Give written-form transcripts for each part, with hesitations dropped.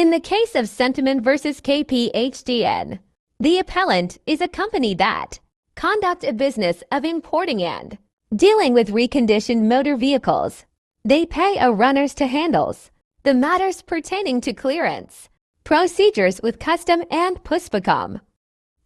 In the case of Sentimas versus KPHDN, the appellant is a company that conducts a business of importing and dealing with reconditioned motor vehicles. They pay a runners to handles the matters pertaining to clearance procedures with custom and puspacom.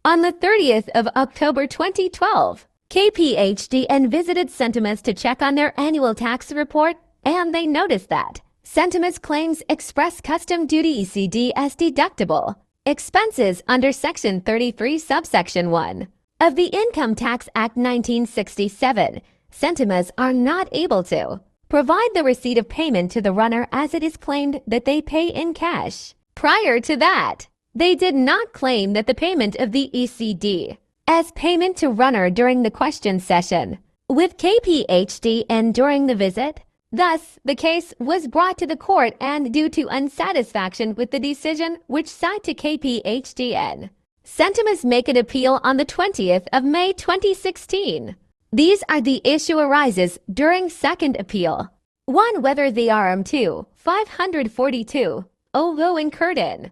On the 30th of October 2012, KPHDN visited Sentimas to check on their annual tax report, and they noticed that Sentimas claims express custom duty ECD as deductible expenses under Section 33 subsection 1 of the Income Tax Act 1967. Sentimas are not able to provide the receipt of payment to the runner as it is claimed that they pay in cash. Prior to that, they did not claim that the payment of the ECD as payment to runner during the question session with KPHDN during the visit. Thus, the case was brought to the court, and due to unsatisfaction with the decision which side to KPHDN, Sentimas make an appeal on the 20th of May 2016. These are the issue arises during second appeal. 1. Whether the RM2 542 OVO incurred in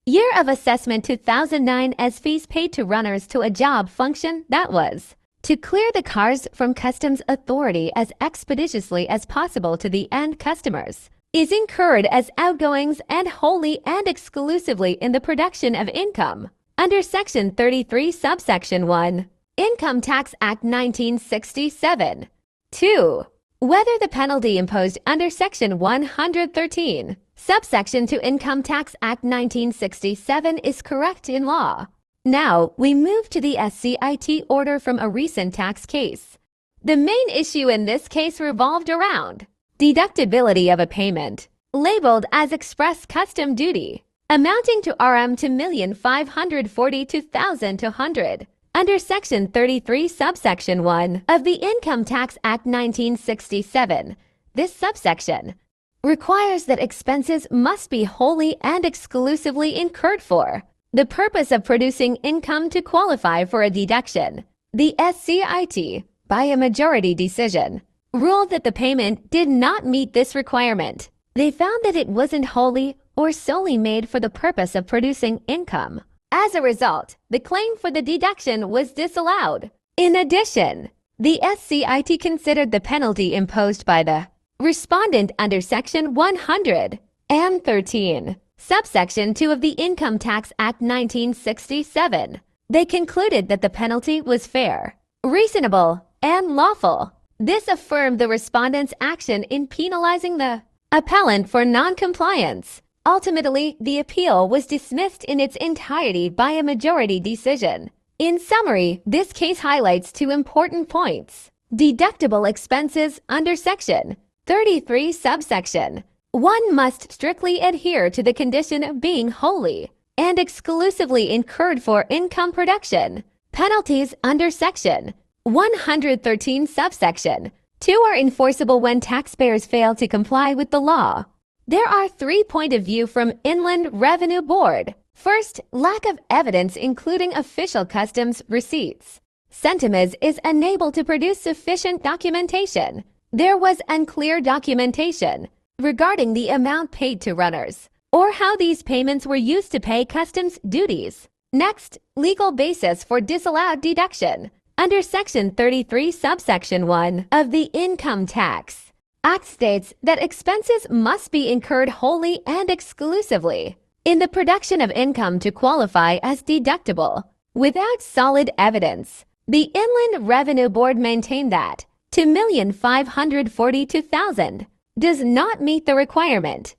year of assessment 2009 as fees paid to runners to a job function that was to clear the cars from customs authority as expeditiously as possible to the end customers is incurred as outgoings and wholly and exclusively in the production of income under Section 33 subsection 1 Income Tax Act 1967. 2. Whether the penalty imposed under Section 113 subsection 2 Income Tax Act 1967 is correct in law. Now, we move to the SCIT order from a recent tax case. The main issue in this case revolved around deductibility of a payment labeled as express custom duty amounting to RM2,542,200 under Section 33 subsection 1 of the Income Tax Act 1967. This subsection requires that expenses must be wholly and exclusively incurred for the purpose of producing income to qualify for a deduction. The SCIT, by a majority decision, ruled that the payment did not meet this requirement. They found that it wasn't wholly or solely made for the purpose of producing income. As a result, the claim for the deduction was disallowed. In addition, the SCIT considered the penalty imposed by the respondent under Section 113, subsection 2 of the Income Tax Act 1967. They concluded that the penalty was fair, reasonable, and lawful. This affirmed the respondent's action in penalizing the appellant for non-compliance. Ultimately, the appeal was dismissed in its entirety by a majority decision. In summary, this case highlights two important points. Deductible expenses under Section 33 subsection 1 must strictly adhere to the condition of being wholly and exclusively incurred for income production. Penalties under Section 113 subsection 2 are enforceable when taxpayers fail to comply with the law. There are 3 points of view from Inland Revenue Board. First, lack of evidence including official customs receipts. Sentimas is unable to produce sufficient documentation. There was unclear documentation regarding the amount paid to runners or how these payments were used to pay customs duties. Next, legal basis for disallowed deduction under Section 33 subsection 1 of the Income Tax Act states that expenses must be incurred wholly and exclusively in the production of income to qualify as deductible. Without solid evidence, the Inland Revenue Board maintained that $2,542,000 does not meet the requirement.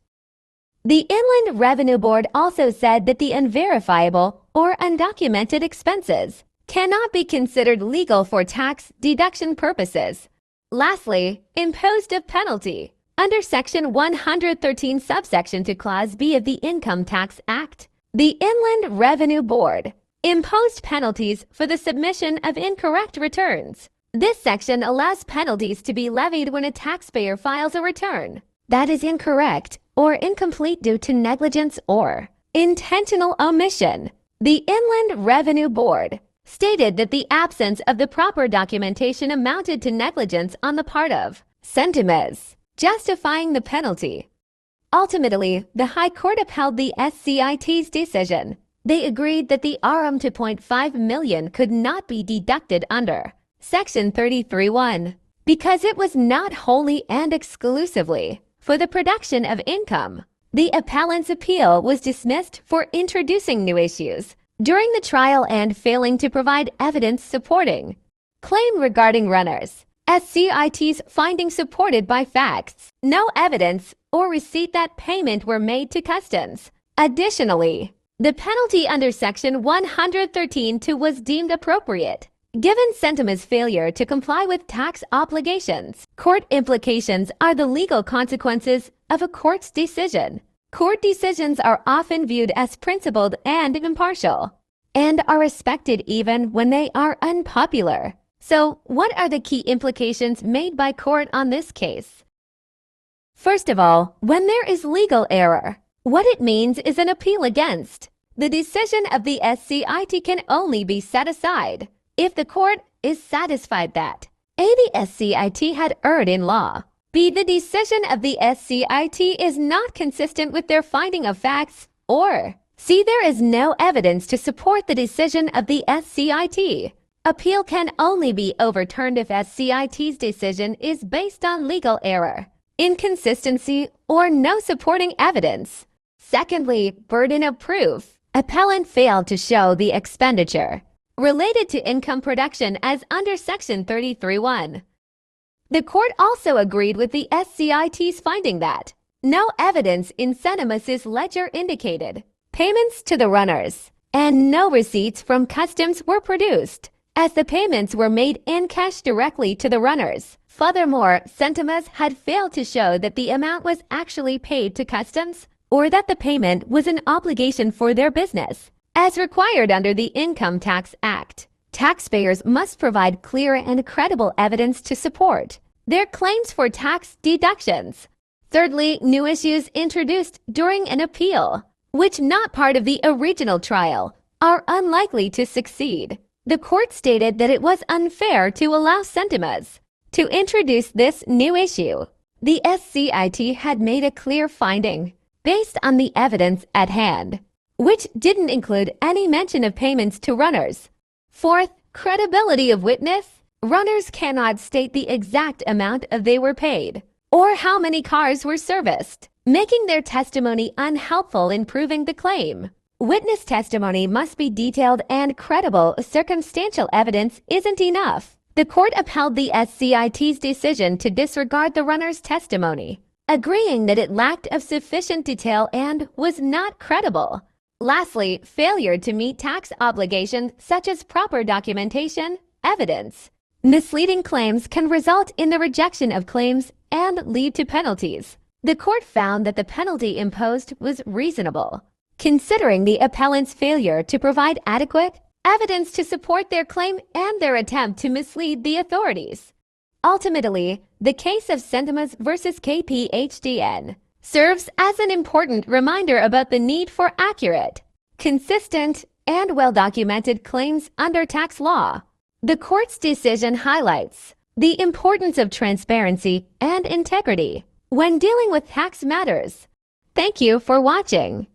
The Inland Revenue Board also said that the unverifiable or undocumented expenses cannot be considered legal for tax deduction purposes. Lastly, imposed a penalty under Section 113 subsection 2 Clause B of the Income Tax Act. The Inland Revenue Board imposed penalties for the submission of incorrect returns. This section allows penalties to be levied when a taxpayer files a return that is incorrect or incomplete due to negligence or intentional omission. The Inland Revenue Board stated that the absence of the proper documentation amounted to negligence on the part of Sentimas, justifying the penalty. Ultimately, the High Court upheld the SCIT's decision. They agreed that the RM 2.5 million could not be deducted under Section 33(1) because it was not wholly and exclusively for the production of income. The appellant's appeal was dismissed for introducing new issues during the trial and failing to provide evidence supporting claim regarding runners. SCIT's findings supported by facts, no evidence or receipt that payment were made to customs. Additionally, the penalty under Section 113(2) was deemed appropriate, given Sentimas' failure to comply with tax obligations. Court implications are the legal consequences of a court's decision. Court decisions are often viewed as principled and impartial, and are respected even when they are unpopular. So, what are the key implications made by court on this case? First of all, when there is legal error, what it means is an appeal against the decision of the SCIT can only be set aside if the court is satisfied that A. the SCIT had erred in law, B. the decision of the SCIT is not consistent with their finding of facts, or C. there is no evidence to support the decision of the SCIT. Appeal can only be overturned if SCIT's decision is based on legal error, inconsistency, or no supporting evidence. Secondly, burden of proof. Appellant failed to show the expenditure related to income production as under Section 33(1). The court also agreed with the SCIT's finding that no evidence in Sentimas' ledger indicated payments to the runners, and no receipts from customs were produced, as the payments were made in cash directly to the runners. Furthermore, Sentimas had failed to show that the amount was actually paid to customs or that the payment was an obligation for their business, as required under the Income Tax Act. Taxpayers must provide clear and credible evidence to support their claims for tax deductions. Thirdly, new issues introduced during an appeal, which not part of the original trial, are unlikely to succeed. The court stated that it was unfair to allow Sentimas to introduce this new issue. The SCIT had made a clear finding based on the evidence at hand, which didn't include any mention of payments to runners. Fourth, credibility of witness. Runners cannot state the exact amount they were paid or how many cars were serviced, making their testimony unhelpful in proving the claim. Witness testimony must be detailed and credible. Circumstantial evidence isn't enough. The court upheld the SCIT's decision to disregard the runner's testimony, agreeing that it lacked of sufficient detail and was not credible. Lastly, failure to meet tax obligations such as proper documentation, evidence. Misleading claims can result in the rejection of claims and lead to penalties. The court found that the penalty imposed was reasonable, considering the appellant's failure to provide adequate evidence to support their claim and their attempt to mislead the authorities. Ultimately, the case of Sentimas versus KPHDN serves as an important reminder about the need for accurate, consistent, and well-documented claims under tax law. The court's decision highlights the importance of transparency and integrity when dealing with tax matters. Thank you for watching.